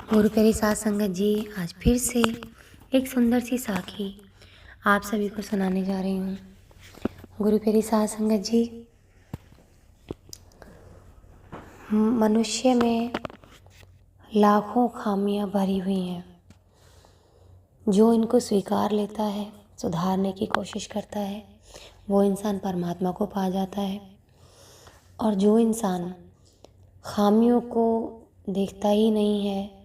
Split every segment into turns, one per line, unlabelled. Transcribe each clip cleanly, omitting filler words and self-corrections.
गुरु प्यारी साध संगत जी, आज फिर से एक सुंदर सी साखी आप सभी को सुनाने जा रही हूँ। गुरु प्यारी साध संगत जी, मनुष्य में लाखों खामियाँ भरी हुई हैं। जो इनको स्वीकार लेता है, सुधारने की कोशिश करता है, वो इंसान परमात्मा को पा जाता है। और जो इंसान खामियों को देखता ही नहीं है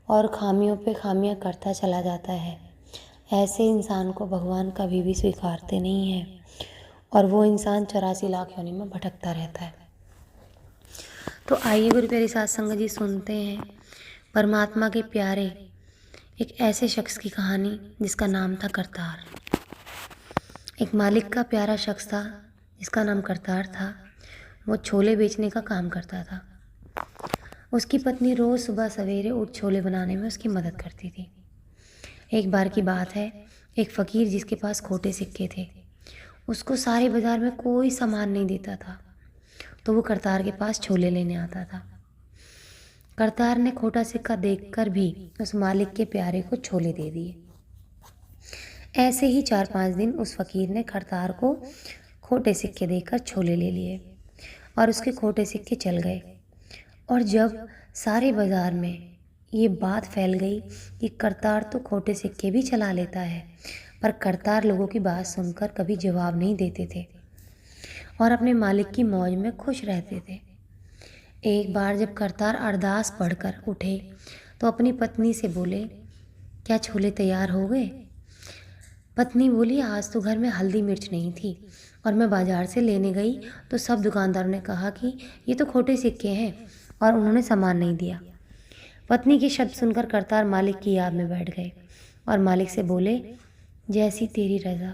और खामियों पे खामियां करता चला जाता है, ऐसे इंसान को भगवान कभी भी स्वीकारते नहीं हैं और वो इंसान 84 लाख योनि में भटकता रहता है। तो आइए गुरु प्यारी साध संगत जी, सुनते हैं परमात्मा के प्यारे एक ऐसे शख्स की कहानी जिसका नाम था करतार। एक मालिक का प्यारा शख्स था जिसका नाम करतार था। वो छोले बेचने का काम करता था। उसकी पत्नी रोज़ सुबह सवेरे उठ छोले बनाने में उसकी मदद करती थी। एक बार की बात है, एक फ़कीर जिसके पास खोटे सिक्के थे, उसको सारे बाज़ार में कोई सामान नहीं देता था, तो वो करतार के पास छोले लेने आता था। करतार ने खोटा सिक्का देखकर भी उस मालिक के प्यारे को छोले दे दिए। ऐसे ही 4-5 दिन उस फ़कीर ने करतार को खोटे सिक्के देकर छोले ले लिए और उसके खोटे सिक्के चल गए। और जब सारे बाज़ार में ये बात फैल गई कि करतार तो खोटे सिक्के भी चला लेता है, पर करतार लोगों की बात सुनकर कभी जवाब नहीं देते थे और अपने मालिक की मौज में खुश रहते थे। एक बार जब करतार अरदास पढ़कर उठे तो अपनी पत्नी से बोले, क्या छोले तैयार हो गए? पत्नी बोली, आज तो घर में हल्दी मिर्च नहीं थी और मैं बाज़ार से लेने गई तो सब दुकानदारों ने कहा कि ये तो खोटे सिक्के हैं और उन्होंने सामान नहीं दिया। पत्नी के शब्द सुनकर करतार मालिक की याद में बैठ गए और मालिक से बोले, जैसी तेरी रज़ा,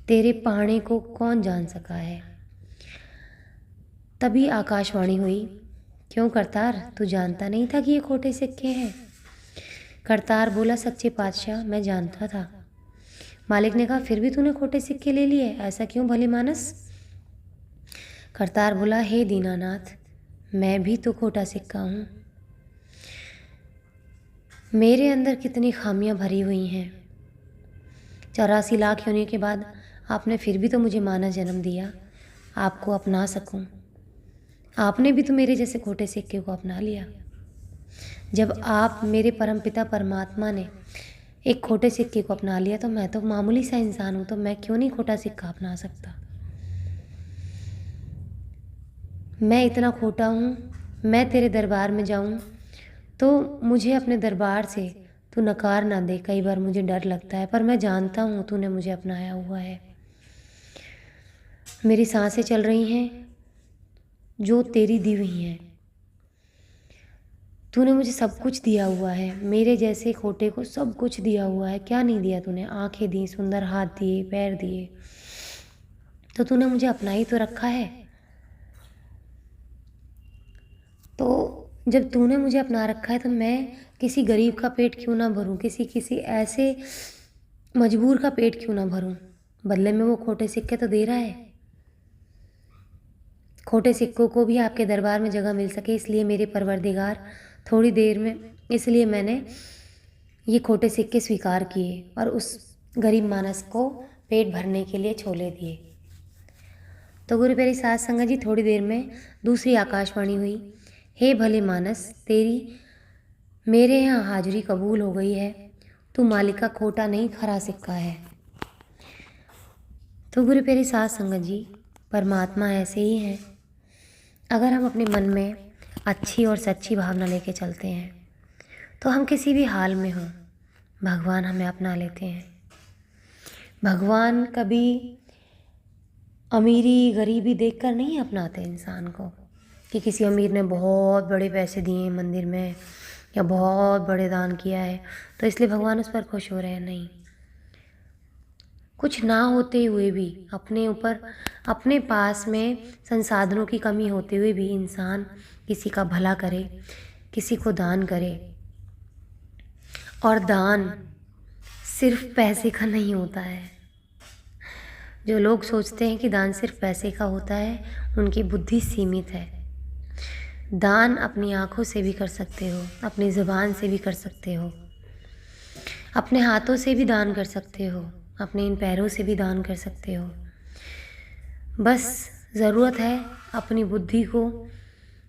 तेरे पाने को कौन जान सका है। तभी आकाशवाणी हुई, क्यों करतार, तू जानता नहीं था कि ये खोटे सिक्के हैं? करतार बोला, सच्चे पातशाह, मैं जानता था। मालिक ने कहा, फिर भी तूने खोटे सिक्के ले लिए, ऐसा क्यों भले मानस? करतार बोला, हे दीनानाथ, मैं भी तो खोटा सिक्का हूँ। मेरे अंदर कितनी खामियां भरी हुई हैं। 84 लाख योनि के बाद आपने फिर भी तो मुझे मानव जन्म दिया, आपको अपना सकूं। आपने भी तो मेरे जैसे खोटे सिक्के को अपना लिया। जब आप मेरे परमपिता परमात्मा ने एक खोटे सिक्के को अपना लिया तो मैं तो मामूली सा इंसान हूँ, तो मैं क्यों नहीं खोटा सिक्का अपना सकता? मैं इतना खोटा हूँ, मैं तेरे दरबार में जाऊँ तो मुझे अपने दरबार से तू नकार ना दे। कई बार मुझे डर लगता है, पर मैं जानता हूँ तूने मुझे अपनाया हुआ है। मेरी सांसें चल रही हैं जो तेरी दी हुई हैं। तूने मुझे सब कुछ दिया हुआ है, मेरे जैसे खोटे को सब कुछ दिया हुआ है। क्या नहीं दिया तूने? आंखें दी, सुंदर हाथ दिए, पैर दिए, तो तूने मुझे अपना ही तो रखा है। तो जब तूने मुझे अपना रखा है तो मैं किसी गरीब का पेट क्यों ना भरूं, किसी ऐसे मजबूर का पेट क्यों ना भरूं? बदले में वो खोटे सिक्के तो दे रहा है। खोटे सिक्कों को भी आपके दरबार में जगह मिल सके, इसलिए मेरे परवरदिगार थोड़ी देर में, इसलिए मैंने ये खोटे सिक्के स्वीकार किए और उस गरीब मानस को पेट भरने के लिए छोले दिए। तो गुरु प्यारी साध संगत जी, थोड़ी देर में दूसरी आकाशवाणी हुई, हे भले मानस, तेरी मेरे यहाँ हाजिरी कबूल हो गई है। तू मालिक का खोटा नहीं, खरा सिक्का है। तो गुरु प्यारी साध संगत जी, परमात्मा ऐसे ही हैं। अगर हम अपने मन में अच्छी और सच्ची भावना लेके चलते हैं तो हम किसी भी हाल में हों, भगवान हमें अपना लेते हैं। भगवान कभी अमीरी गरीबी देखकर नहीं अपनाते इंसान को, कि किसी अमीर ने बहुत बड़े पैसे दिए मंदिर में या बहुत बड़े दान किया है तो इसलिए भगवान उस पर खुश हो रहे हैं। नहीं, कुछ ना होते हुए भी, अपने ऊपर, अपने पास में संसाधनों की कमी होते हुए भी इंसान किसी का भला करे, किसी को दान करे। और दान सिर्फ पैसे का नहीं होता है। जो लोग सोचते हैं कि दान सिर्फ पैसे का होता है, उनकी बुद्धि सीमित है। दान अपनी आँखों से भी कर सकते हो, अपनी ज़ुबान से भी कर सकते हो, अपने हाथों से भी दान कर सकते हो, अपने इन पैरों से भी दान कर सकते हो। बस ज़रूरत है अपनी बुद्धि को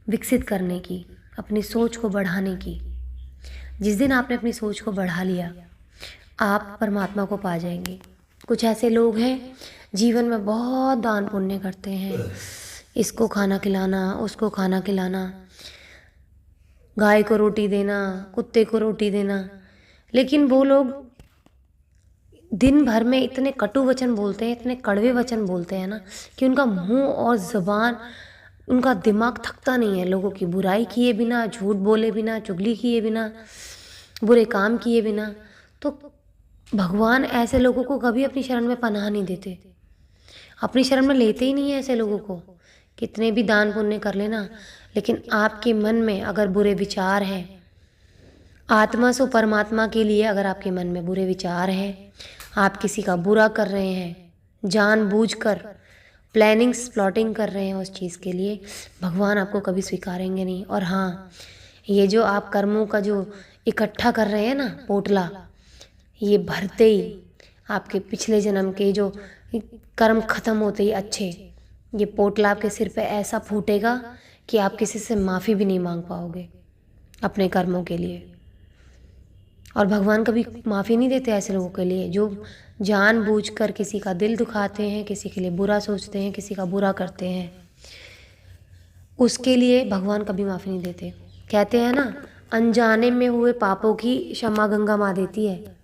विकसित करने की, अपनी सोच को बढ़ाने की। जिस दिन आपने अपनी सोच को बढ़ा लिया, आप परमात्मा को पा जाएंगे। कुछ ऐसे लोग हैं जीवन में बहुत दान पुण्य करते हैं, इसको खाना खिलाना, उसको खाना खिलाना, गाय को रोटी देना, कुत्ते को रोटी देना, लेकिन वो लोग दिन भर में इतने कटु वचन बोलते हैं, इतने कड़वे वचन बोलते हैं ना, कि उनका मुंह और ज़ुबान, उनका दिमाग थकता नहीं है लोगों की बुराई किए बिना, झूठ बोले बिना, चुगली किए बिना, बुरे काम किए बिना। तो भगवान ऐसे लोगों को कभी अपनी शरण में पनाह नहीं देते, अपनी शरण में लेते ही नहीं है ऐसे लोगों को। कितने भी दान पुण्य कर लेना, लेकिन आपके मन में अगर बुरे विचार हैं, आत्मा सो परमात्मा के लिए अगर आपके मन में बुरे विचार हैं, आप किसी का बुरा कर रहे हैं, जानबूझकर प्लानिंग्स प्लॉटिंग कर रहे हैं उस चीज़ के लिए, भगवान आपको कभी स्वीकारेंगे नहीं। और हाँ, ये जो आप कर्मों का जो इकट्ठा कर रहे हैं ना पोटला, ये भरते ही आपके पिछले जन्म के जो कर्म खत्म होते ही अच्छे, ये पोटला आपके सिर पे ऐसा फूटेगा कि आप किसी से माफ़ी भी नहीं मांग पाओगे अपने कर्मों के लिए। और भगवान कभी माफ़ी नहीं देते ऐसे लोगों के लिए जो जानबूझकर किसी का दिल दुखाते हैं, किसी के लिए बुरा सोचते हैं, किसी का बुरा करते हैं। उसके लिए भगवान कभी माफ़ी नहीं देते। कहते हैं ना, अनजाने में हुए पापों की क्षमा गंगा माँ देती है,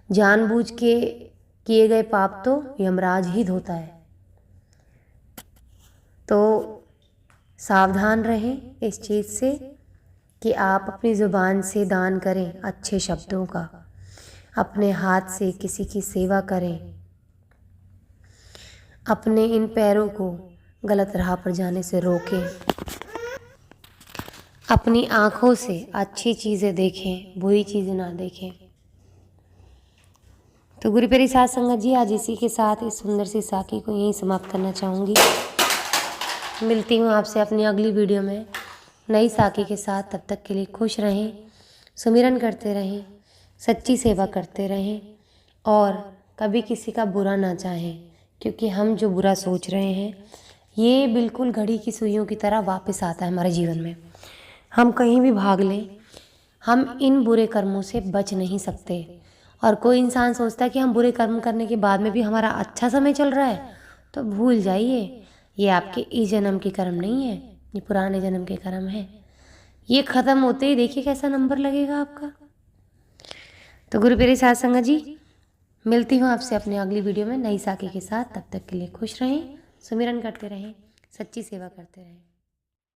जानबूझ के किए गए पाप तो यमराज ही धोता है। तो सावधान रहें इस चीज़ से कि आप अपनी ज़ुबान से दान करें अच्छे शब्दों का, अपने हाथ से किसी की सेवा करें, अपने इन पैरों को गलत राह पर जाने से रोकें, अपनी आँखों से अच्छी चीज़ें देखें, बुरी चीज़ें ना देखें। तो गुरु प्यारी साध संगत जी, आज इसी के साथ इस सुंदर सी साखी को यहीं समाप्त करना चाहूँगी। मिलती हूँ आपसे अपनी अगली वीडियो में नई साखी के साथ। तब तक के लिए खुश रहें, सुमिरन करते रहें, सच्ची सेवा करते रहें और कभी किसी का बुरा ना चाहें, क्योंकि हम जो बुरा सोच रहे हैं ये बिल्कुल घड़ी की सुइयों की तरह वापस आता है हमारे जीवन में। हम कहीं भी भाग लें, हम इन बुरे कर्मों से बच नहीं सकते। और कोई इंसान सोचता है कि हम बुरे कर्म करने के बाद में भी हमारा अच्छा समय चल रहा है, तो भूल जाइए, ये आपके इस जन्म के कर्म नहीं है, ये पुराने जन्म के कर्म है। ये ख़त्म होते ही देखिए कैसा नंबर लगेगा आपका। तो गुरु प्यारे साध संगत जी, मिलती हूँ आपसे अपने अगली वीडियो में नई साखी के साथ। तब तक के लिए खुश रहें, सुमिरन करते रहें, सच्ची सेवा करते रहें।